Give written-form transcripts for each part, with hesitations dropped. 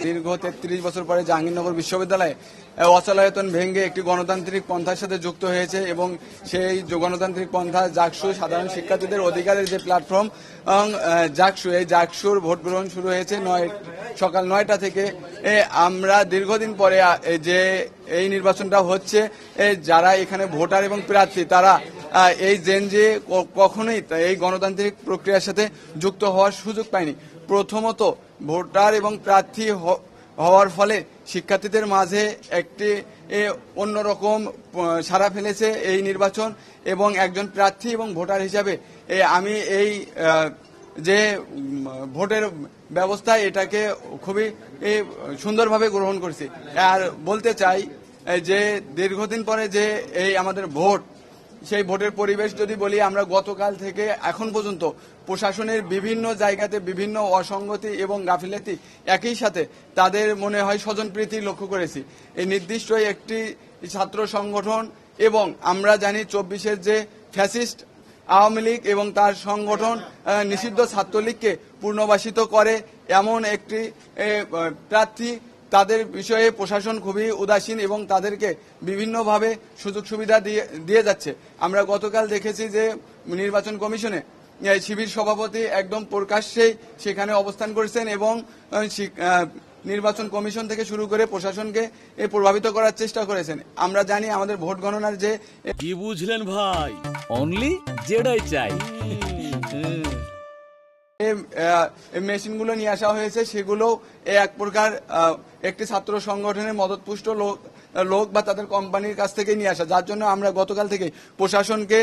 দীর্ঘ ৩৩ বছর পরে জাহাঙ্গীরনগর বিশ্ববিদ্যালয়ে অচলায়তন ভেঙে একটি গণতান্ত্রিক পন্থার সাথে যুক্ত হয়েছে এবং সেই গণতান্ত্রিক পন্থা জাকসু সাধারণ শিক্ষার্থীদের অধিকারের যে প্ল্যাটফর্ম জাকসু, এই জাকসুর ভোট গ্রহণ শুরু হয়েছে সকাল ৯টা থেকে। আমরা দীর্ঘদিন পরে যে এই নির্বাচনটা হচ্ছে, যারা এখানে ভোটার এবং প্রার্থী তারা এই জেনজে কখনোই এই গণতান্ত্রিক প্রক্রিয়ার সাথে যুক্ত হওয়ার সুযোগ পায়নি। প্রথমত ভোটার এবং প্রার্থী হওয়ার ফলে শিক্ষার্থীদের মাঝে একটি অন্যরকম সাড়া ফেলেছে এই নির্বাচন, এবং একজন প্রার্থী এবং ভোটার হিসাবে আমি এই যে ভোটের ব্যবস্থা এটাকে খুবই সুন্দরভাবে গ্রহণ করছি। আর বলতে চাই যে দীর্ঘদিন পরে যে এই আমাদের ভোট, সেই ভোটের পরিবেশ যদি বলি, আমরা গতকাল থেকে এখন পর্যন্ত প্রশাসনের বিভিন্ন জায়গাতে বিভিন্ন অসঙ্গতি এবং গাফিলতি, একই সাথে তাদের মনে হয় স্বজনপ্রীতি লক্ষ্য করেছি। এই নির্দিষ্ট একটি ছাত্র সংগঠন এবং আমরা জানি ২৪-এর যে ফ্যাসিস্ট আওয়ামী লীগ এবং তার সংগঠন নিষিদ্ধ ছাত্রলীগকে পুনর্বাসিত করে এমন একটি প্রার্থী, তাদের বিষয়ে প্রশাসন খুবই উদাসীন এবং তাদেরকে বিভিন্নভাবে সুযোগ সুবিধা দিয়ে যাচ্ছে। আমরা গতকাল দেখেছি যে নির্বাচন কমিশনে শিবির সভাপতি একদম প্রকাশ্যেই সেখানে অবস্থান করেছেন এবং নির্বাচন কমিশন থেকে শুরু করে প্রশাসনকে প্রভাবিত করার চেষ্টা করেছেন। আমরা জানি আমাদের ভোট গণনার যে কি বুঝলেন ভাই, অনলি যেটাই চাই মেশিনগুলো নিয়ে আসা হয়েছে, সেগুলো এক প্রকার একটি ছাত্র সংগঠনের মদতপুষ্ট লোক বা তাদের কোম্পানির কাছ থেকে নিয়ে আসা, যার জন্য আমরা গতকাল থেকে প্রশাসনকে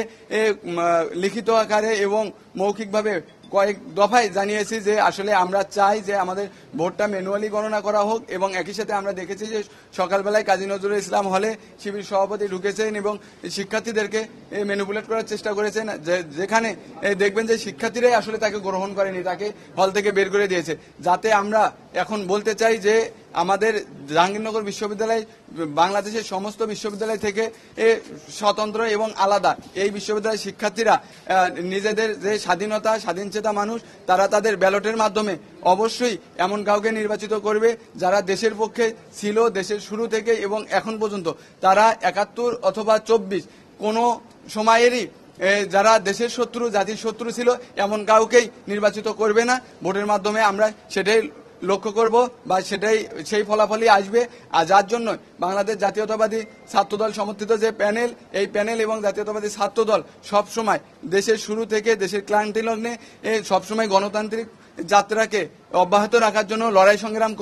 লিখিত আকারে এবং মৌখিকভাবে কয়েক দফায় জানিয়েছি যে আসলে আমরা চাই যে আমাদের ভোটটা ম্যানুয়ালি গণনা করা হোক। এবং একই সাথে আমরা দেখেছি যে সকালবেলায় কাজী নজরুল ইসলাম হলে শিবির সভাপতি ঢুকেছেন এবং শিক্ষার্থীদেরকে ম্যানিপুলেট করার চেষ্টা করেছেন, যেখানে দেখবেন যে শিক্ষার্থীরাই আসলে তাকে গ্রহণ করেনি, তাকে হল থেকে বের করে দিয়েছে। যাতে আমরা এখন বলতে চাই যে আমাদের জাহাঙ্গীরনগর বিশ্ববিদ্যালয় বাংলাদেশের সমস্ত বিশ্ববিদ্যালয় থেকে স্বতন্ত্র এবং আলাদা। এই বিশ্ববিদ্যালয়ের শিক্ষার্থীরা নিজেদের যে স্বাধীনতা, স্বাধীনচেতা মানুষ, তারা তাদের ব্যালটের মাধ্যমে অবশ্যই এমন কাউকে নির্বাচিত করবে যারা দেশের পক্ষে ছিল দেশের শুরু থেকে এবং এখন পর্যন্ত। তারা ৭১ অথবা ২৪ কোনো সময়েরই যারা দেশের শত্রু, জাতির শত্রু ছিল এমন কাউকেই নির্বাচিত করবে না। ভোটের মাধ্যমে আমরা সেটাই লক্ষ্য করব বা সেটাই সেই ফলাফলই আসবে। আর যার জন্য বাংলাদেশ জাতীয়তাবাদী ছাত্রদল সমর্থিত যে প্যানেল, এই প্যানেল এবং জাতীয়তাবাদী ছাত্রদল সবসময় দেশের শুরু থেকে দেশের ক্লান্তি লগ্নে সবসময় গণতান্ত্রিক যাত্রাকে অব্যাহত রাখার জন্য লড়াই সংগ্রাম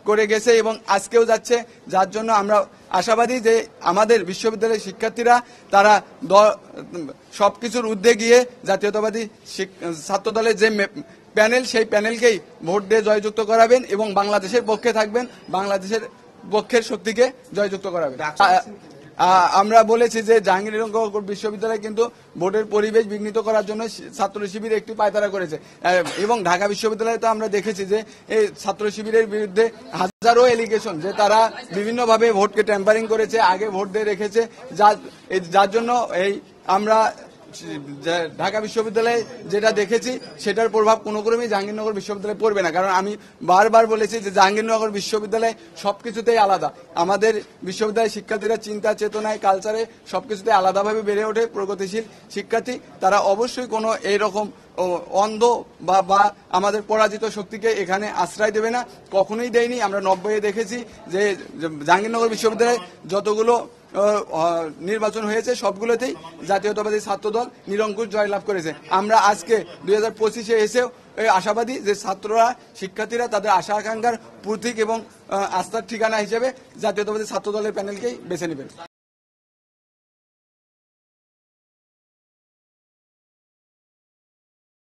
করে গেছে এবং আজকেও যাচ্ছে। যার জন্য আমরা আশাবাদী যে আমাদের বিশ্ববিদ্যালয়ের শিক্ষার্থীরা তারা সবকিছুর ঊর্ধ্বে গিয়ে জাতীয়তাবাদী ছাত্রদলের যে প্যানেল, সেই প্যানেলকেই ভোট দিয়ে জয়যুক্ত করাবেন এবং বাংলাদেশের পক্ষে থাকবেন, বাংলাদেশের পক্ষের শক্তিকে জয়যুক্ত করাবেন। আমরা বলেছি যে জাহাঙ্গীরনগর বিশ্ববিদ্যালয় কিন্তু ভোটের পরিবেশ বিঘ্নিত করার জন্য ছাত্র শিবির একটি পায়তারা করেছে এবং ঢাকা বিশ্ববিদ্যালয়ে তো আমরা দেখেছি যে এই ছাত্র শিবিরের বিরুদ্ধে হাজারো এলিগেশন যে তারা বিভিন্নভাবে ভোটকে ট্যাম্পারিং করেছে, আগে ভোট দিয়ে রেখেছে, যার জন্য এই আমরা ঢাকা বিশ্ববিদ্যালয়ে যেটা দেখেছি সেটার প্রভাব কোনো ক্রমেই জাহাঙ্গীরনগর বিশ্ববিদ্যালয়ে পড়বে না। কারণ আমি বারবার বলেছি যে জাহাঙ্গীরনগর বিশ্ববিদ্যালয় সবকিছুতেই আলাদা। আমাদের বিশ্ববিদ্যালয়ের শিক্ষার্থীরা চিন্তা চেতনায়, কালচারে সবকিছুতে আলাদাভাবে বেড়ে ওঠে। প্রগতিশীল শিক্ষার্থী তারা অবশ্যই কোনো এইরকম অন্ধ বা আমাদের পরাজিত শক্তিকে এখানে আশ্রয় দেবে না, কখনোই দেয়নি। আমরা ৯০-এ দেখেছি যে জাহাঙ্গীরনগর বিশ্ববিদ্যালয়ে যতগুলো নির্বাচন হয়েছে সবগুলোতেই জাতীয়তাবাদী ছাত্রদল নিরঙ্কুশ জয়লাভ করেছে। আমরা আজকে ২০২৫-এ এসেও আশাবাদী যে ছাত্ররা, শিক্ষার্থীরা তাদের আশা আকাঙ্ক্ষার প্রতীক এবং আস্থার ঠিকানা হিসেবে জাতীয়তাবাদী ছাত্রদলের প্যানেলকেই বেছে নেবেন।